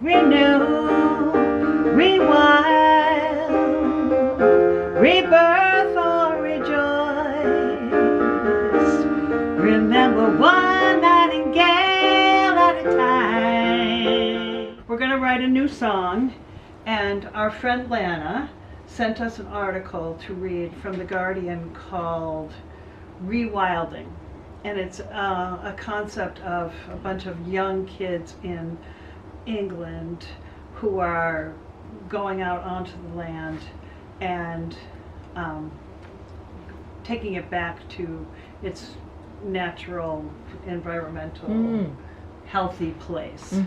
renew, rewild, rebirth or rejoice. Remember one nightingale at a time. We're going to write a new song, and our friend Lana sent us an article to read from The Guardian called Rewilding. And it's a concept of a bunch of young kids in England who are going out onto the land and taking it back to its natural, environmental, healthy place.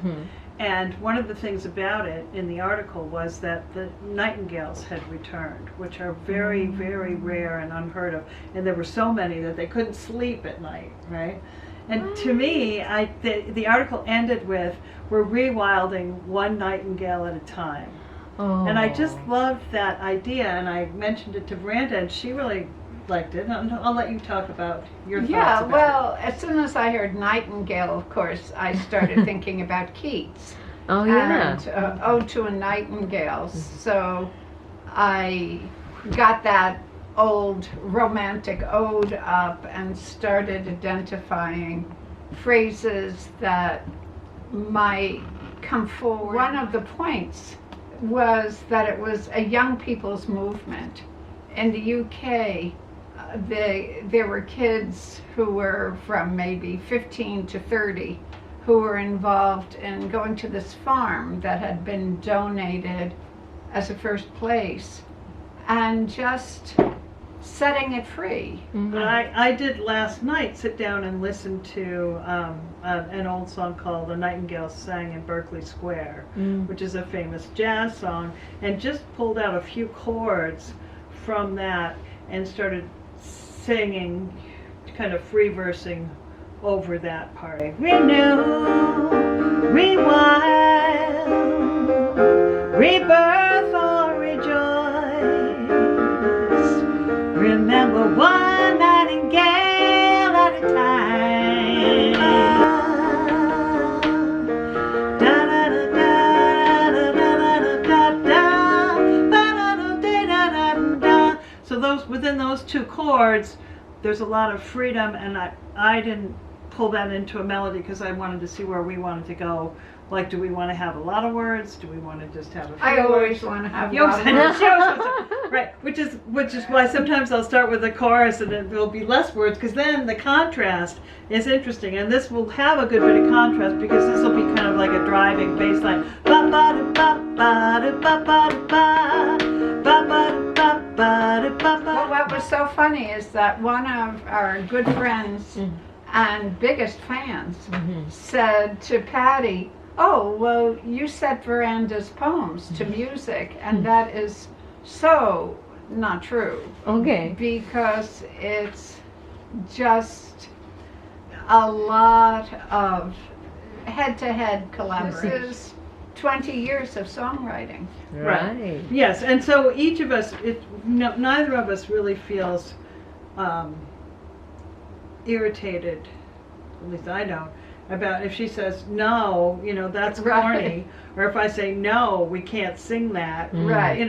And one of the things about it in the article was that the nightingales had returned, which are very, very rare and unheard of. And there were so many that they couldn't sleep at night, right? And to me, the article ended with, we're rewilding one nightingale at a time. And I just loved that idea, and I mentioned it to Verandah, and she really liked it. I'll let you talk about your thoughts about it. Well, as soon as I heard nightingale, of course, I started thinking about Keats. Oh, yeah. And Ode to a Nightingale. So I got that old romantic ode up and started identifying phrases that might come forward. One of the points was that it was a young people's movement. In the UK, there were kids who were from maybe 15 to 30 who were involved in going to this farm that had been donated as a first place and just setting it free. I did last night sit down and listen to an old song called "The Nightingale Sang in Berkeley Square," which is a famous jazz song, and just pulled out a few chords from that and started singing, kind of free versing over that part. Renew, rewild, rebirth or rejoice. Remember one nightingale at a time. So within those two chords, there's a lot of freedom, and I didn't pull that into a melody because I wanted to see where we wanted to go. Like, do we want to have a lot of words? Do we want to just have a few I always words? want to have You a lot of words. right, which is why sometimes I'll start with the chorus and it will be less words, because then the contrast is interesting, and this will have a good bit of contrast because this will be kind of like a driving bass line. Well, what was so funny is that one of our good friends and biggest fans said to Patty, "Oh, well, you set Verandah's poems to music," and that is so not true. Okay. Because it's just a lot of head-to-head collaborations. 20 years of songwriting. Right. Yes, and so each of us, neither of us really feels irritated, at least I don't, about if she says, no, that's corny, or if I say, no, we can't sing that, Right.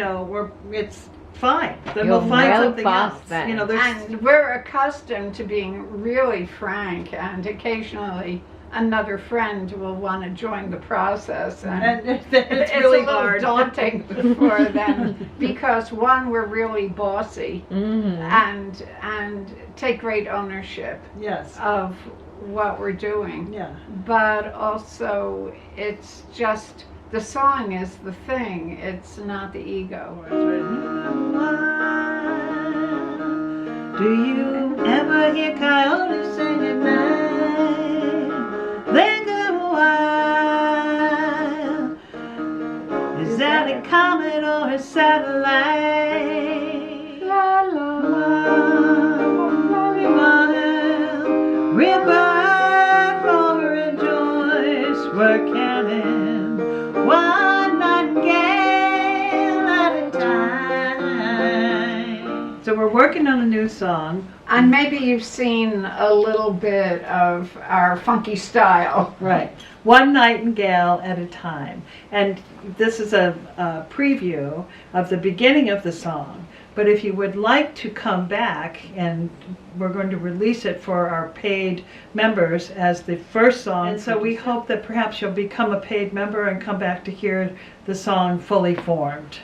it's fine. Then You'll we'll find well something past else. that. And we're accustomed to being really frank, and occasionally another friend will want to join the process, and it's really a little hard. daunting for them because one, we're really bossy and take great ownership Yes. of what we're doing. Yeah. But also it's just the song is the thing, it's not the ego. Do you ever hear coyotes sing at night? Linger a while. Is that a comet or a satellite? La la la. Rebirth or rejoice, we're cannon, one nightingale at a time. So we're working on a new song. And maybe you've seen a little bit of our funky style. Right. One Nightingale at a time. And this is a preview of the beginning of the song. But if you would like to come back, and we're going to release it for our paid members as the first song. And so we hope that perhaps you'll become a paid member and come back to hear the song fully formed.